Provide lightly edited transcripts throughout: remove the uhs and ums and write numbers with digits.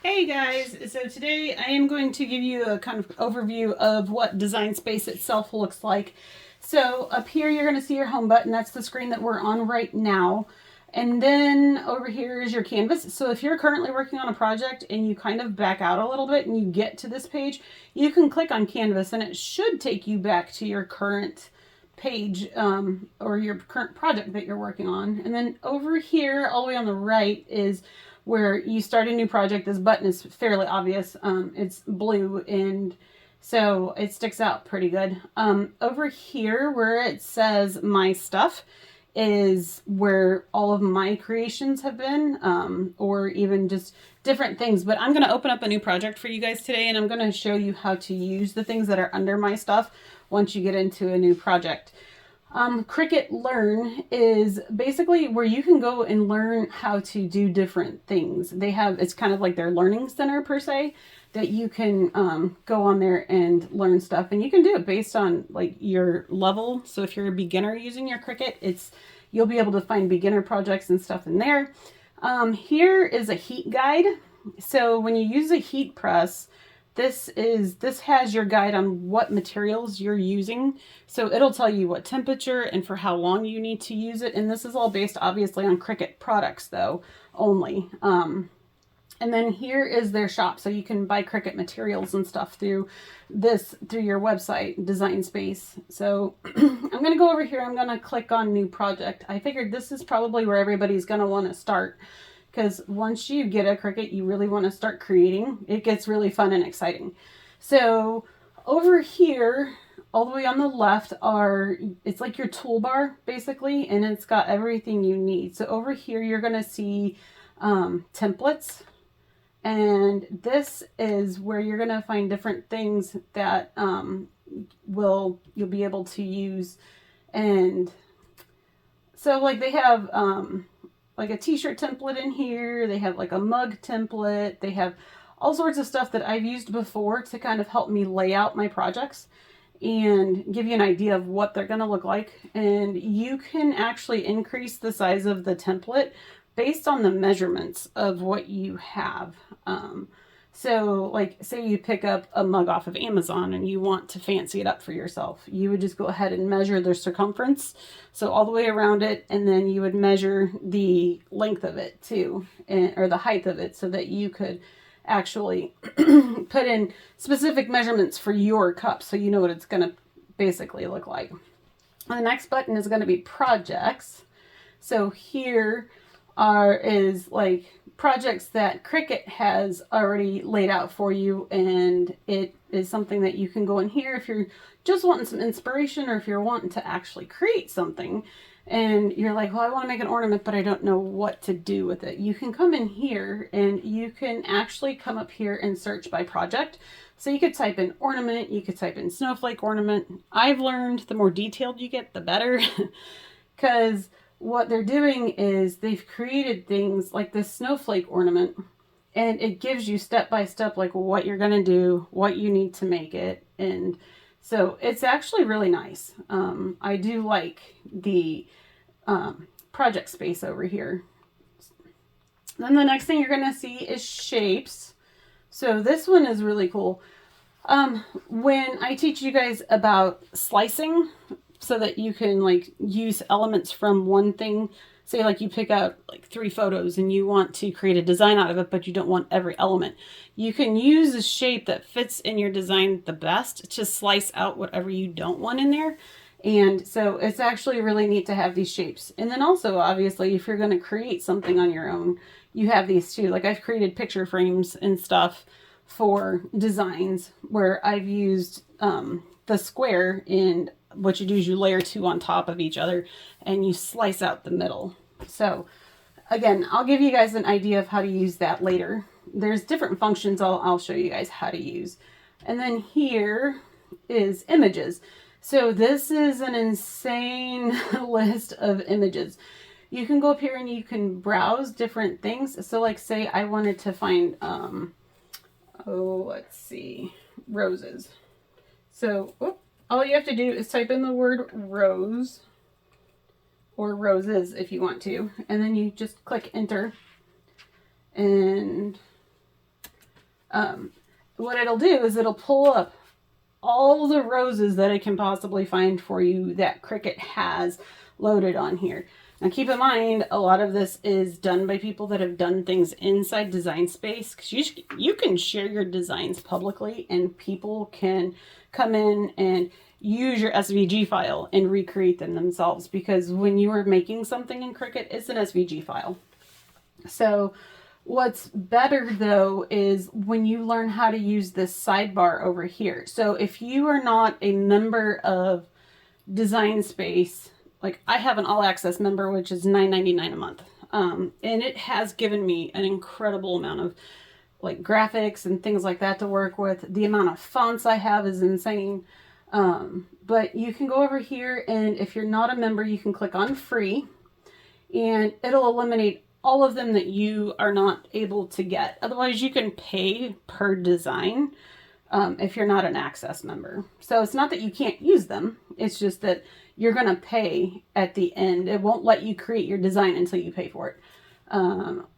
Hey guys, so today I am going to give you a kind of overview of what Design Space itself looks like. So up here you're going to see your home button. That's the screen that we're on right now. And then over here is your canvas. So if you're currently working on a project and you kind of back out a little bit and you get to this page, you can click on canvas and it should take you back to your current page or your current project that you're working on. And then over here all the way on the right is where you start a new project. This button is fairly obvious. It's blue and so it sticks out pretty good. Over here where it says my stuff is where all of my creations have been, or even just different things. But I'm going to open up a new project for you guys today, and I'm going to show you how to use the things that are under my stuff once you get into a new project. Cricut Learn is basically where you can go and learn how to do different things. It's kind of like their learning center per se, that you can go on there and learn stuff, and you can do it based on like your level. So if you're a beginner using your Cricut, you'll be able to find beginner projects and stuff in there. Here is a heat guide. So when you use a heat press, this has your guide on what materials you're using. So it'll tell you what temperature and for how long you need to use it. And this is all based obviously on Cricut products though, only. And then here is their shop. So you can buy Cricut materials and stuff through your website, Design Space. So I'm going to go over here. I'm going to click on new project. I figured this is probably where everybody's going to want to start. Because once you get a Cricut, you really want to start creating. It gets really fun and exciting. So over here, all the way on the left it's like your toolbar basically, and it's got everything you need. So over here, you're going to see templates. And this is where you're going to find different things that you'll be able to use. And so like they have like a t-shirt template in here. They have like a mug template. They have all sorts of stuff that I've used before to kind of help me lay out my projects and give you an idea of what they're going to look like. And you can actually increase the size of the template based on the measurements of what you have. So like say you pick up a mug off of Amazon and you want to fancy it up for yourself, you would just go ahead and measure the circumference, so all the way around it, and then you would measure the length of it too, or the height of it, so that you could actually put in specific measurements for your cup so you know what it's going to basically look like. The next button is going to be projects. So here is like projects that Cricut has already laid out for you, and it is something that you can go in here if you're just wanting some inspiration, or if you're wanting to actually create something and you're like, well, I want to make an ornament but I don't know what to do with it. You can come in here and you can actually come up here and search by project. So you could type in ornament, you could type in snowflake ornament. I've learned the more detailed you get, the better, because what they're doing is they've created things like this snowflake ornament, and it gives you step by step like what you're going to do, what you need to make it. And so it's actually really nice. I do like the project space over here. Then the next thing you're going to see is shapes. So this one is really cool. When I teach you guys about slicing, so that you can like use elements from one thing, say like you pick out like 3 photos and you want to create a design out of it, but you don't want every element, you can use a shape that fits in your design the best to slice out whatever you don't want in there. And so it's actually really neat to have these shapes. And then also obviously if you're going to create something on your own, you have these too. Like I've created picture frames and stuff for designs where I've used the square, and what you do is you layer 2 on top of each other and you slice out the middle. So again, I'll give you guys an idea of how to use that later. There's different functions I'll show you guys how to use. And then here is images. So this is an insane list of images. You can go up here and you can browse different things. So like say I wanted to find, let's see, roses. So, all you have to do is type in the word rose, or roses if you want to, and then you just click enter, and What it'll do is it'll pull up all the roses that it can possibly find for you that Cricut has loaded on here. Now keep in mind, a lot of this is done by people that have done things inside Design Space, because you can share your designs publicly and people can come in and use your SVG file and recreate them themselves, because when you are making something in Cricut, it's an SVG file. So what's better though is when you learn how to use this sidebar over here. So if you are not a member of Design Space, like I have an all access member, which is $9.99 a month. And it has given me an incredible amount of like graphics and things like that to work with. The amount of fonts I have is insane. But you can go over here, and if you're not a member, you can click on free and it'll eliminate all of them that you are not able to get. Otherwise, you can pay per design if you're not an access member. So it's not that you can't use them. It's just that you're going to pay at the end. It won't let you create your design until you pay for it.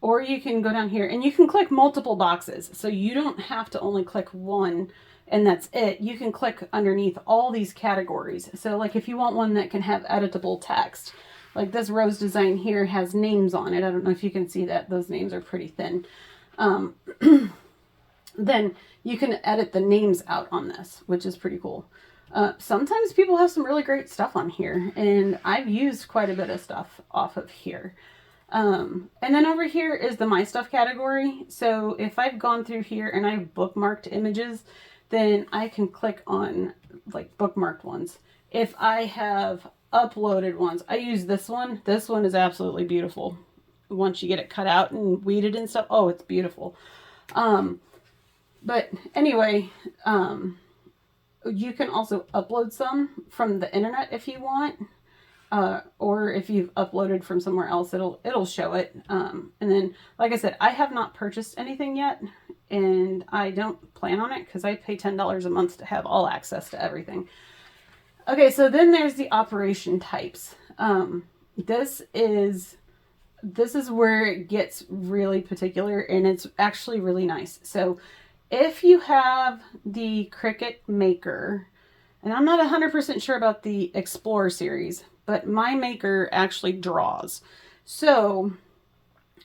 Or you can go down here and you can click multiple boxes. So you don't have to only click one and that's it. You can click underneath all these categories. So like if you want one that can have editable text, like this rose design here has names on it. I don't know if you can see that. Those names are pretty thin. Then you can edit the names out on this, which is pretty cool. Sometimes people have some really great stuff on here, and I've used quite a bit of stuff off of here. And then over here is the My Stuff category. So if I've gone through here and I've bookmarked images, then I can click on like bookmarked ones. If I have uploaded ones, I use this one. This one is absolutely beautiful. Once you get it cut out and weeded and stuff, oh, it's beautiful. But anyway, you can also upload some from the internet if you want, or if you've uploaded from somewhere else, it'll show it. And then, like I said, I have not purchased anything yet, and I don't plan on it because I pay $10 a month to have all access to everything. Okay, so then there's the operation types. This is where it gets really particular, and it's actually really nice. So if you have the Cricut Maker, and I'm not 100% sure about the Explorer series, but my Maker actually draws. So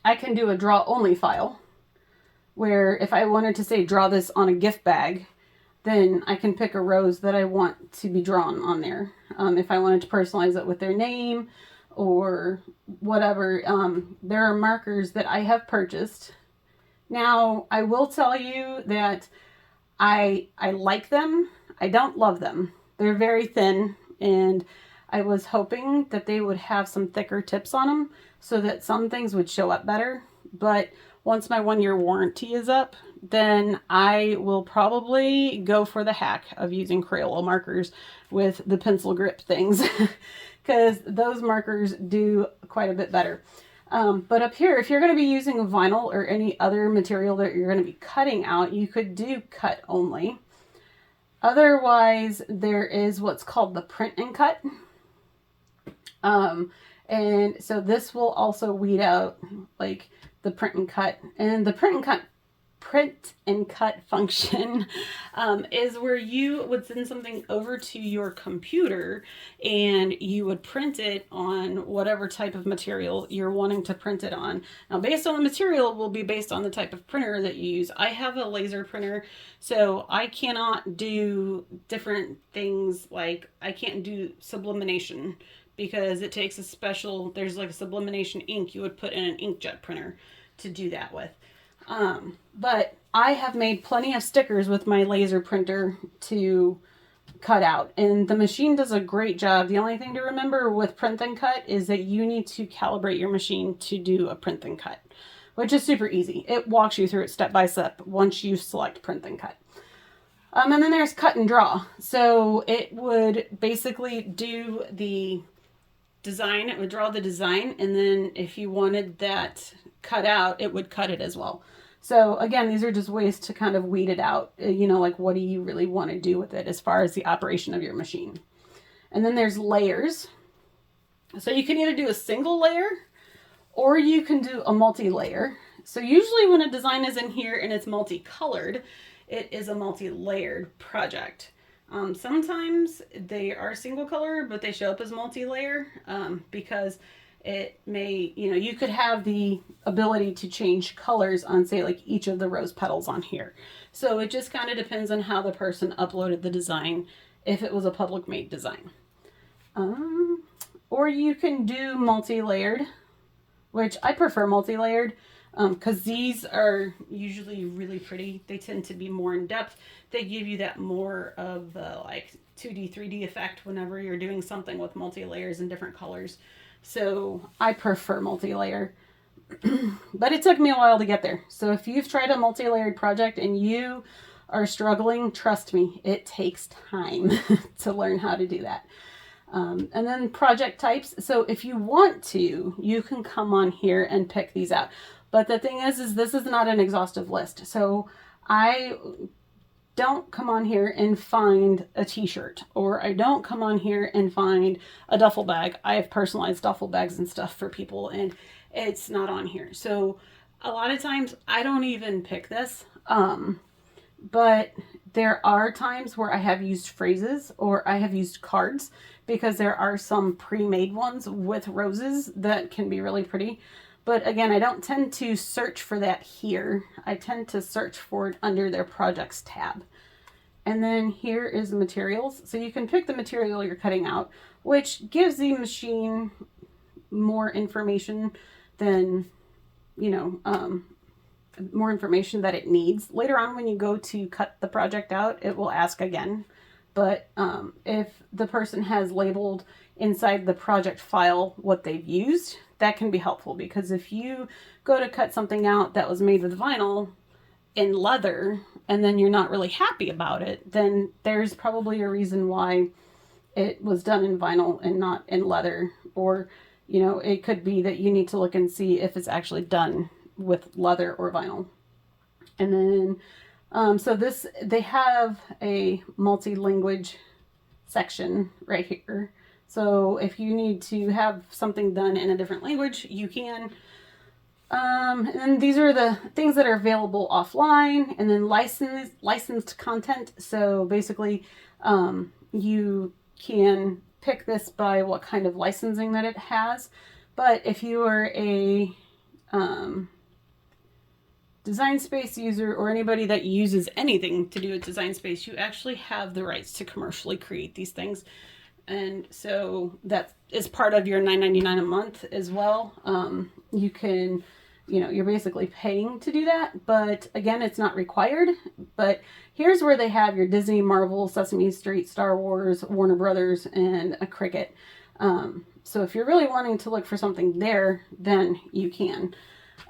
I can do a draw only file where if I wanted to say draw this on a gift bag, then I can pick a rose that I want to be drawn on there. If I wanted to personalize it with their name or whatever, there are markers that I have purchased. Now, I will tell you that I like them. I don't love them. They're very thin, and I was hoping that they would have some thicker tips on them so that some things would show up better. But once my 1-year warranty is up, then I will probably go for the hack of using Crayola markers with the pencil grip things because those markers do quite a bit better. But up here, if you're going to be using vinyl or any other material that you're going to be cutting out, you could do cut only. Otherwise, there is what's called the print and cut. And so this will also weed out like the print and cut. And the print and cut function is where you would send something over to your computer and you would print it on whatever type of material you're wanting to print it on. Now, based on the material will be based on the type of printer that you use. I have a laser printer, so I cannot do different things, like I can't do sublimation because it takes a special, there's like a sublimation ink you would put in an inkjet printer to do that with. But I have made plenty of stickers with my laser printer to cut out, and the machine does a great job. The only thing to remember with print and cut is that you need to calibrate your machine to do a print and cut, which is super easy. It walks you through it step by step once you select print and cut. And then there's cut and draw. So it would basically do the design, it would draw the design, and then if you wanted that cut out, it would cut it as well. So again, these are just ways to kind of weed it out, you know, like what do you really want to do with it as far as the operation of your machine. And then there's layers. So you can either do a single layer or you can do a multi-layer. So usually when a design is in here and it's multicolored, it is a multi-layered project. Sometimes they are single color, but they show up as multi-layer because it may, you could have the ability to change colors on, say, like each of the rose petals on here. So it just kind of depends on how the person uploaded the design, if it was a public made design. Or you can do multi-layered, which I prefer multi-layered because these are usually really pretty. They tend to be more in depth. They give you that more of the like 2D, 3D effect whenever you're doing something with multi-layers and different colors. So I prefer multi-layer, but it took me a while to get there. So if you've tried a multi-layered project and you are struggling, trust me, it takes time to learn how to do that. And then project types. So if you want to, you can come on here and pick these out. But the thing is this is not an exhaustive list. So I don't come on here and find a t-shirt, or I don't come on here and find a duffel bag. I have personalized duffel bags and stuff for people, and it's not on here. So a lot of times I don't even pick this. But there are times where I have used phrases or I have used cards, because there are some pre-made ones with roses that can be really pretty. But again, I don't tend to search for that here. I tend to search for it under their projects tab. And then here is the materials. So you can pick the material you're cutting out, which gives the machine more information than, more information that it needs. Later on, when you go to cut the project out, it will ask again. But if the person has labeled inside the project file what they've used, that can be helpful, because if you go to cut something out that was made with vinyl in leather and then you're not really happy about it, then there's probably a reason why it was done in vinyl and not in leather. Or, it could be that you need to look and see if it's actually done with leather or vinyl. And then so they have a multi-language section right here. So if you need to have something done in a different language, you can. And these are the things that are available offline, and then licensed content. So basically, you can pick this by what kind of licensing that it has. But if you are a Design Space user, or anybody that uses anything to do with Design Space, you actually have the rights to commercially create these things. And so that is part of your $9.99 a month as well. You can, you're basically paying to do that, but again, it's not required. But here's where they have your Disney, Marvel, Sesame Street, Star Wars, Warner Brothers, and a Cricut. So if you're really wanting to look for something there, then you can.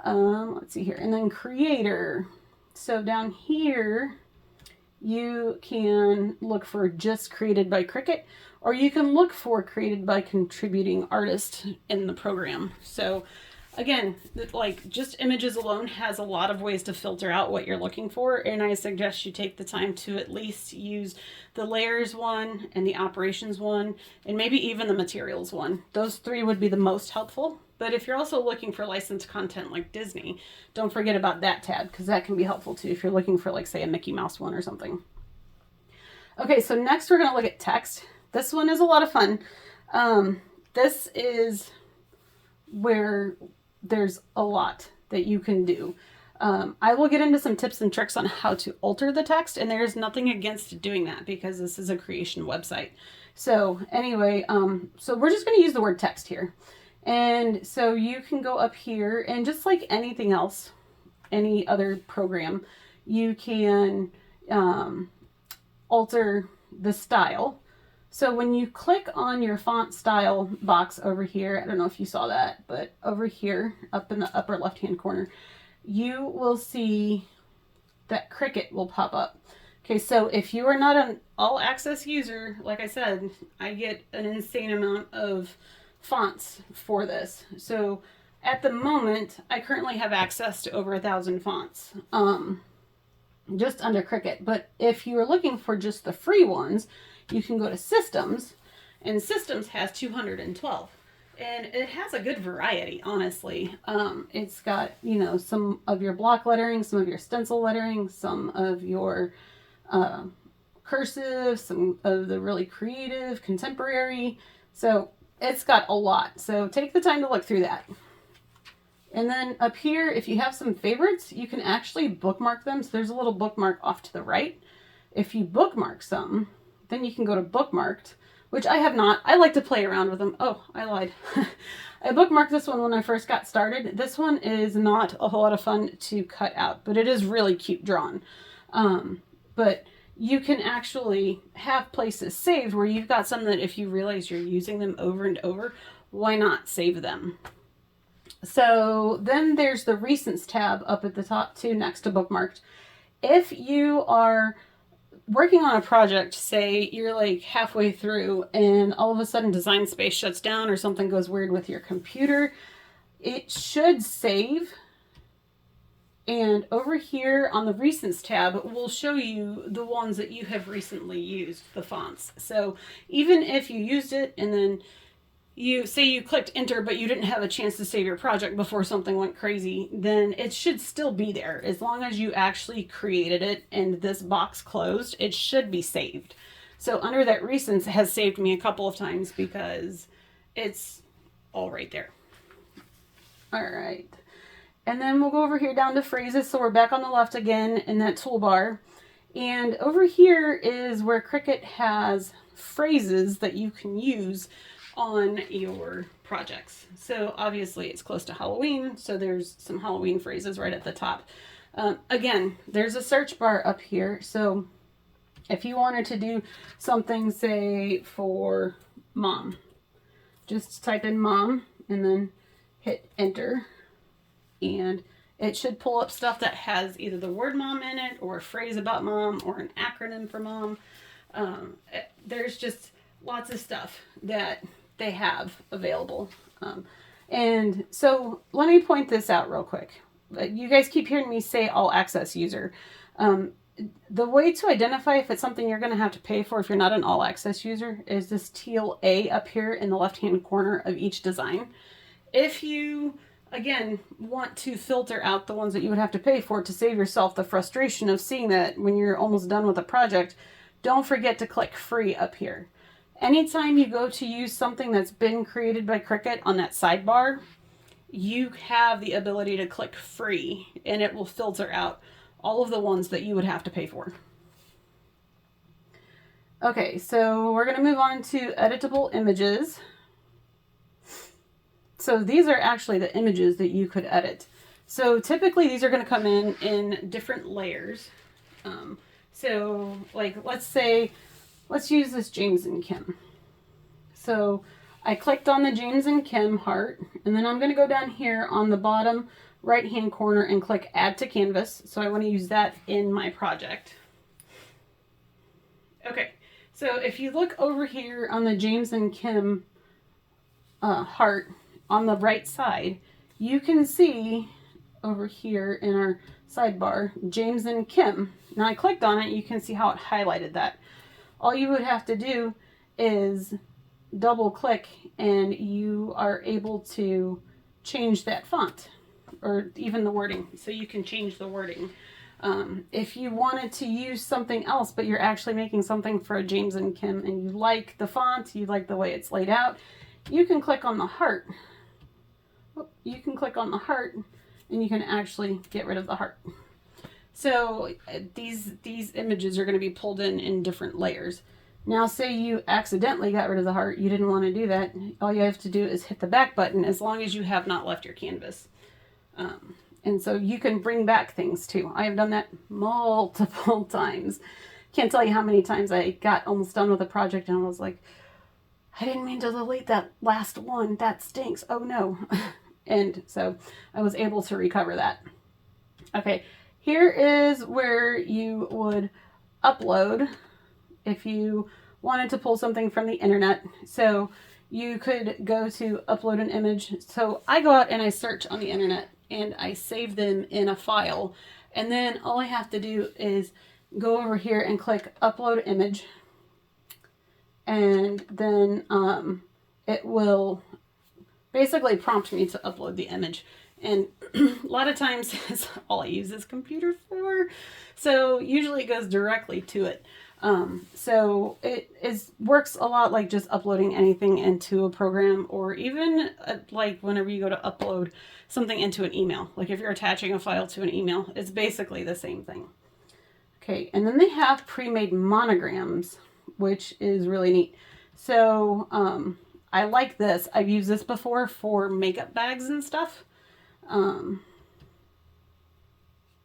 Let's see here. And then creator. So down here, you can look for just created by Cricut, or you can look for created by contributing artist in the program. So again, like just images alone has a lot of ways to filter out what you're looking for. And I suggest you take the time to at least use the layers one and the operations one, and maybe even the materials one. Those three would be the most helpful. But if you're also looking for licensed content like Disney, don't forget about that tab, because that can be helpful too if you're looking for, like, say, a Mickey Mouse one or something. Okay, so next we're going to look at text. This one is a lot of fun. This is where there's a lot that you can do. I will get into some tips and tricks on how to alter the text, and there's nothing against doing that because this is a creation website. So anyway, so we're just going to use the word text here. And so you can go up here, and just like anything else, any other program, you can alter the style. So when you click on your font style box over here, I don't know if you saw that, but over here up in the upper left hand corner, you will see that Cricut will pop up. Okay, so if you are not an all access user, like I said, I get an insane amount of fonts for this. So at the moment, I currently have access to over 1,000 fonts just under Cricut. But if you are looking for just the free ones, you can go to Systems, and Systems has 212. And it has a good variety, honestly. It's got, you know, some of your block lettering, some of your stencil lettering, some of your uh, cursive, some of the really creative, contemporary. So it's got a lot. So take the time to look through that. And then up here, if you have some favorites, you can actually bookmark them. So there's a little bookmark off to the right. If you bookmark some, then you can go to bookmarked, which I have not. I like to play around with them. Oh, I lied. I bookmarked this one when I first got started. This one is not a whole lot of fun to cut out, but it is really cute drawn. But you can actually have places saved where you've got some that if you realize you're using them over and over, why not save them? So then there's the Recents tab up at the top too, next to bookmarked. If you are working on a project, say you're like halfway through and all of a sudden Design Space shuts down or something goes weird with your computer, it should save. And over here on the Recents tab, we'll show you the ones that you have recently used, the fonts. So even if you used it and then you say you clicked enter but you didn't have a chance to save your project before something went crazy, then it should still be there. As long as you actually created it and this box closed, it should be saved. So under that Recents has saved me a couple of times because it's all right there. All right. And then we'll go over here down to phrases. So we're back on the left again in that toolbar. And over here is where Cricut has phrases that you can use on your projects. So obviously it's close to Halloween, so there's some Halloween phrases right at the top. Again, there's a search bar up here. So if you wanted to do something, say for mom, just type in mom and then hit enter. And it should pull up stuff that has either the word mom in it or a phrase about mom or an acronym for mom. There's just lots of stuff that they have available. And so let me point this out real quick. You guys keep hearing me say all access user. The way to identify if it's something you're going to have to pay for if you're not an all access user is this teal A up here in the left hand corner of each design. If you again want to filter out the ones that you would have to pay for to save yourself the frustration of seeing that when you're almost done with a project, don't forget to click free up here. Anytime you go to use something that's been created by Cricut on that sidebar, you have the ability to click free and it will filter out all of the ones that you would have to pay for. Okay, so we're going to move on to editable images. So these are actually the images that you could edit. So typically these are going to come in different layers. So like let's use this James and Kim. So I clicked on the James and Kim heart, and then I'm going to go down here on the bottom right hand corner and click add to canvas. So I want to use that in my project. Okay, so if you look over here on the James and Kim heart on the right side, you can see over here in our sidebar James and Kim. Now I clicked on it, you can see how it highlighted that. All you would have to do is double click and you are able to change that font or even the wording. So you can change the wording. If you wanted to use something else, but you're actually making something for a James and Kim and you like the font, you like the way it's laid out, you can click on the heart. You can click on the heart and you can actually get rid of the heart. So these images are going to be pulled in different layers. Now say you accidentally got rid of the heart, you didn't want to do that, all you have to do is hit the back button as long as you have not left your canvas. And so you can bring back things too. I have done that multiple times. Can't tell you how many times I got almost done with a project and I was like, I didn't mean to delete that last one, that stinks, oh no. And so I was able to recover that. Okay, here is where you would upload if you wanted to pull something from the internet. So you could go to upload an image. So I go out and I search on the internet and I save them in a file. And then all I have to do is go over here and click upload image. And then it will basically prompt me to upload the image. And a lot of times it's all I use this computer for. So usually it goes directly to it. So it works a lot like just uploading anything into a program, or even like whenever you go to upload something into an email. Like if you're attaching a file to an email, it's basically the same thing. Okay, and then they have pre-made monograms, which is really neat. So I like this. I've used this before for makeup bags and stuff.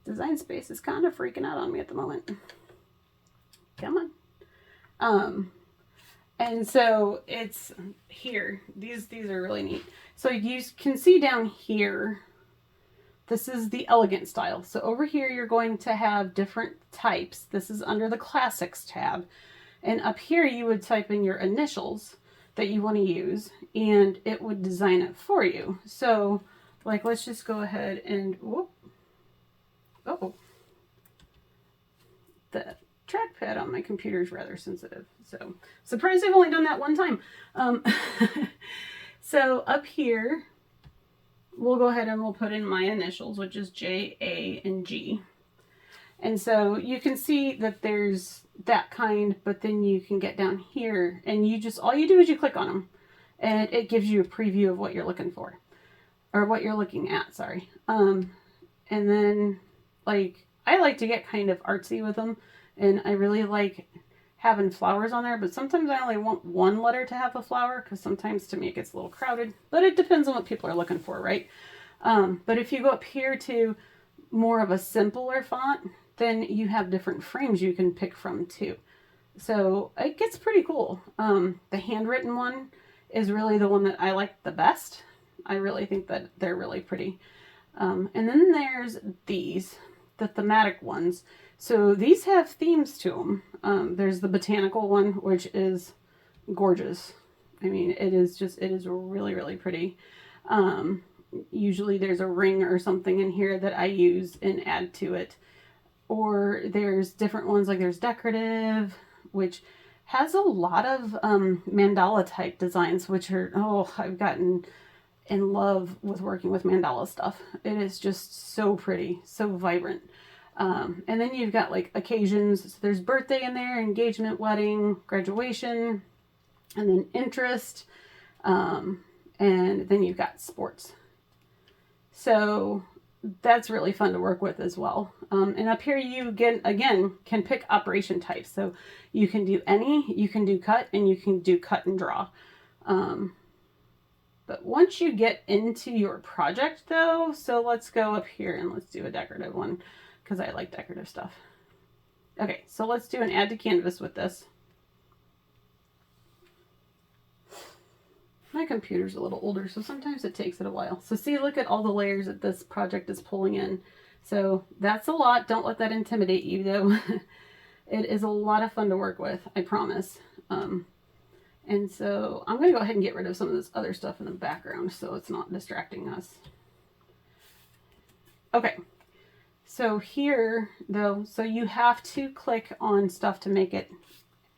Design Space is kind of freaking out on me at the moment. Come on. And so it's here. These are really neat. So you can see down here, this is the elegant style. So over here, you're going to have different types. This is under the classics tab. And up here, you would type in your initials that you want to use, and it would design it for you. So like, let's just go ahead and, whoop. Oh, the trackpad on my computer is rather sensitive. So surprised I've only done that one time. So up here, we'll go ahead and we'll put in my initials, which is J, A, and G. And so you can see that there's that kind, but then you can get down here and you just, all you do is you click on them and it gives you a preview of what you're looking for, or what you're looking at, sorry. And then like, I like to get kind of artsy with them, and I really like having flowers on there, but sometimes I only want one letter to have a flower, because sometimes to me it gets a little crowded, but it depends on what people are looking for, right? But if you go up here to more of a simpler font, then you have different frames you can pick from too. So it gets pretty cool. The handwritten one is really the one that I like the best. I really think that they're really pretty. And then there's these, the thematic ones. So these have themes to them. There's the botanical one, which is gorgeous. I mean, it is really, really pretty. Usually there's a ring or something in here that I use and add to it. Or there's different ones, like there's decorative, which has a lot of mandala type designs, which are, oh, I've gotten in love with working with mandala stuff. It is just so pretty, so vibrant. And then you've got like occasions. So there's birthday in there, engagement, wedding, graduation, and then interest. And then you've got sports. So that's really fun to work with as well. And up here you again can pick operation types. So you can do any, you can do cut, and you can do cut and draw. But once you get into your project though, so let's go up here and let's do a decorative one, because I like decorative stuff. Okay, so let's do an add to canvas with this. My computer's a little older, so sometimes it takes it a while. So see, look at all the layers that this project is pulling in. So that's a lot. Don't let that intimidate you though. It is a lot of fun to work with, I promise. And so I'm going to go ahead and get rid of some of this other stuff in the background so it's not distracting us. Okay, so here though, so you have to click on stuff to make it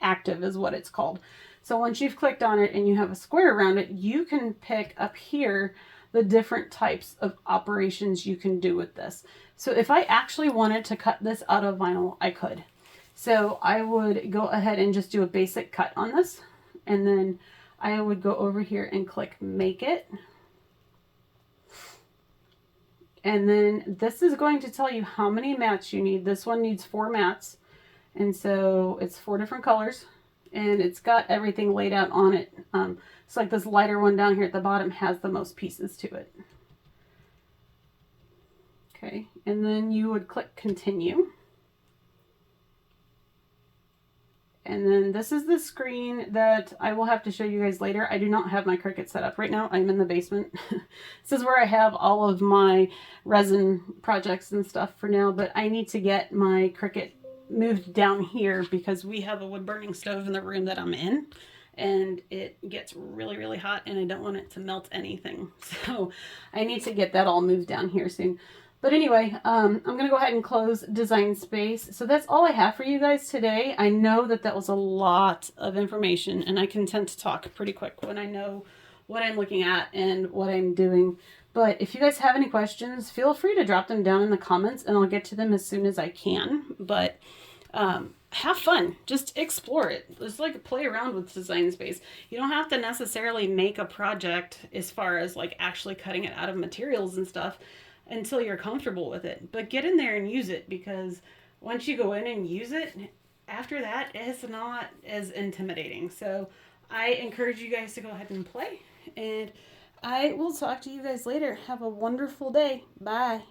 active is what it's called. So once you've clicked on it and you have a square around it, you can pick up here the different types of operations you can do with this. So if I actually wanted to cut this out of vinyl, I could. So I would go ahead and just do a basic cut on this. And then I would go over here and click make it. And then this is going to tell you how many mats you need. This one needs 4 mats. And so it's 4 different colors. And it's got everything laid out on it. So like this lighter one down here at the bottom has the most pieces to it. Okay, and then you would click continue. And then this is the screen that I will have to show you guys later. I do not have my Cricut set up right now. I'm in the basement. This is where I have all of my resin projects and stuff for now, but I need to get my Cricut moved down here because we have a wood burning stove in the room that I'm in, and it gets really, really hot and I don't want it to melt anything. So I need to get that all moved down here soon. But anyway, I'm going to go ahead and close Design Space. So that's all I have for you guys today. I know that that was a lot of information, and I can tend to talk pretty quick when I know what I'm looking at and what I'm doing. But if you guys have any questions, feel free to drop them down in the comments and I'll get to them as soon as I can. But have fun. Just explore it. Just like play around with Design Space. You don't have to necessarily make a project as far as like actually cutting it out of materials and stuff until you're comfortable with it. But get in there and use it, because once you go in and use it, after that, it's not as intimidating. So I encourage you guys to go ahead and play. And I will talk to you guys later. Have a wonderful day. Bye.